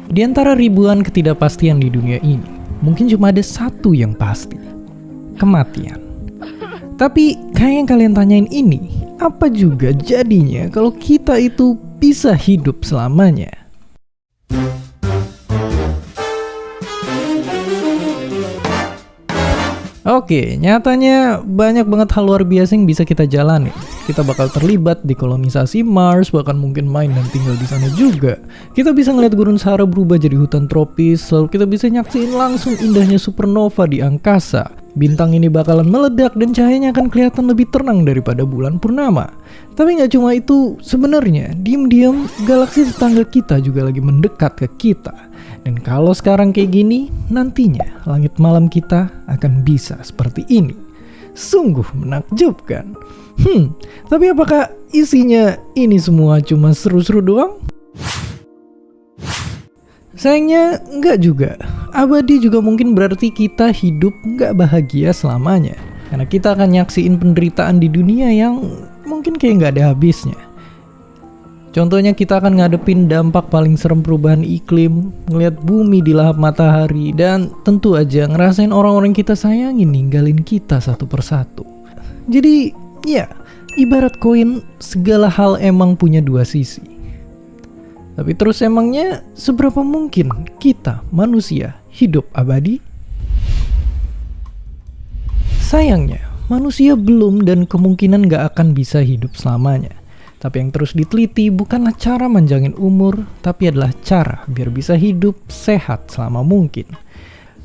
Di antara ribuan ketidakpastian di dunia ini, mungkin cuma ada satu yang pasti. Kematian. Tapi kayak yang kalian tanyain ini, apa juga jadinya kalau kita itu bisa hidup selamanya? Oke, nyatanya banyak banget hal luar biasa yang bisa kita jalani. Kita bakal terlibat di kolonisasi Mars, bahkan mungkin main dan tinggal di sana juga. Kita bisa ngeliat gurun Sahara berubah jadi hutan tropis, lalu kita bisa nyaksiin langsung indahnya supernova di angkasa. Bintang ini bakalan meledak dan cahayanya akan kelihatan lebih terang daripada bulan purnama. Tapi nggak cuma itu, sebenarnya diam-diam galaksi tetangga kita juga lagi mendekat ke kita. Dan kalau sekarang kayak gini, nantinya langit malam kita akan bisa seperti ini. Sungguh menakjubkan. Tapi apakah isinya ini semua cuma seru-seru doang? Sayangnya enggak juga. Abadi juga mungkin berarti kita hidup enggak bahagia selamanya. Karena kita akan nyaksiin penderitaan di dunia yang mungkin kayak enggak ada habisnya. Contohnya kita akan ngadepin dampak paling serem perubahan iklim, ngeliat bumi dilahap matahari, dan tentu aja ngerasain orang-orang kita sayangin ninggalin kita satu persatu. Jadi ya, ibarat koin, segala hal emang punya dua sisi. Tapi terus emangnya seberapa mungkin kita manusia hidup abadi? Sayangnya, manusia belum dan kemungkinan gak akan bisa hidup selamanya. Tapi yang terus diteliti bukanlah cara manjangin umur, tapi adalah cara biar bisa hidup sehat selama mungkin.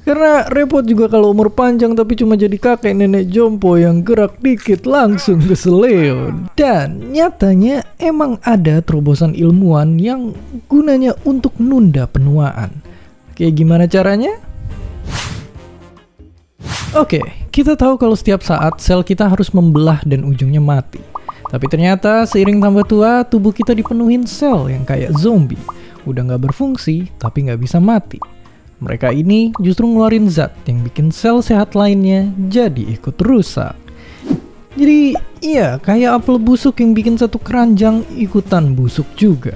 Karena repot juga kalau umur panjang tapi cuma jadi kakek nenek jompo yang gerak dikit langsung keseleo. Dan nyatanya emang ada terobosan ilmuwan yang gunanya untuk nunda penuaan. Kayak gimana caranya? Oke, kita tahu kalau setiap saat sel kita harus membelah dan ujungnya mati. Tapi ternyata seiring tambah tua, tubuh kita dipenuhin sel yang kayak zombie. Udah gak berfungsi, tapi gak bisa mati. Mereka ini justru ngeluarin zat yang bikin sel sehat lainnya jadi ikut rusak. Jadi iya, kayak apel busuk yang bikin satu keranjang ikutan busuk juga.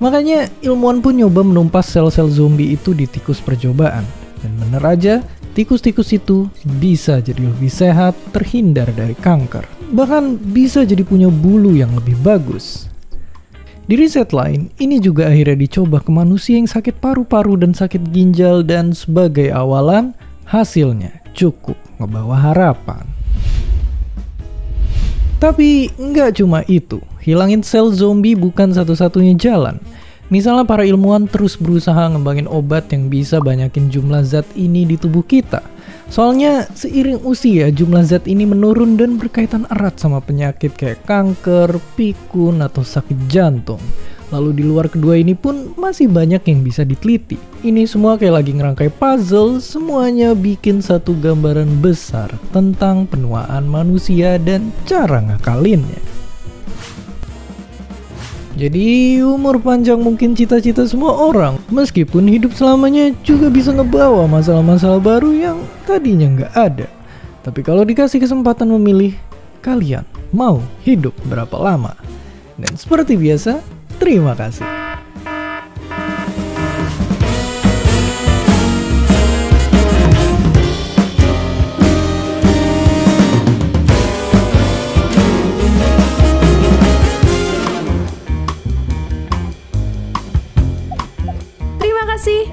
Makanya ilmuwan pun nyoba menumpas sel-sel zombie itu di tikus percobaan. Dan bener aja, tikus-tikus itu bisa jadi lebih sehat, terhindar dari kanker. Bahkan bisa jadi punya bulu yang lebih bagus. Di riset lain, ini juga akhirnya dicoba ke manusia yang sakit paru-paru dan sakit ginjal, dan sebagai awalan, hasilnya cukup ngebawa harapan. Tapi nggak cuma itu, hilangin sel zombie bukan satu-satunya jalan. Misalnya para ilmuwan terus berusaha ngembangin obat yang bisa banyakin jumlah zat ini di tubuh kita. Soalnya seiring usia jumlah zat ini menurun dan berkaitan erat sama penyakit kayak kanker, pikun, atau sakit jantung. Lalu di luar kedua ini pun masih banyak yang bisa diteliti. Ini semua kayak lagi ngerangkai puzzle, semuanya bikin satu gambaran besar tentang penuaan manusia dan cara ngakalinnya. Jadi umur panjang mungkin cita-cita semua orang. Meskipun hidup selamanya juga bisa ngebawa masalah-masalah baru yang tadinya nggak ada. Tapi kalau dikasih kesempatan memilih, kalian mau hidup berapa lama? Dan seperti biasa, terima kasih.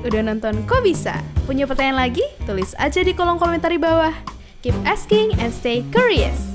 Udah nonton Kok Bisa? Punya pertanyaan lagi? Tulis aja di kolom komentar di bawah. Keep asking and stay curious.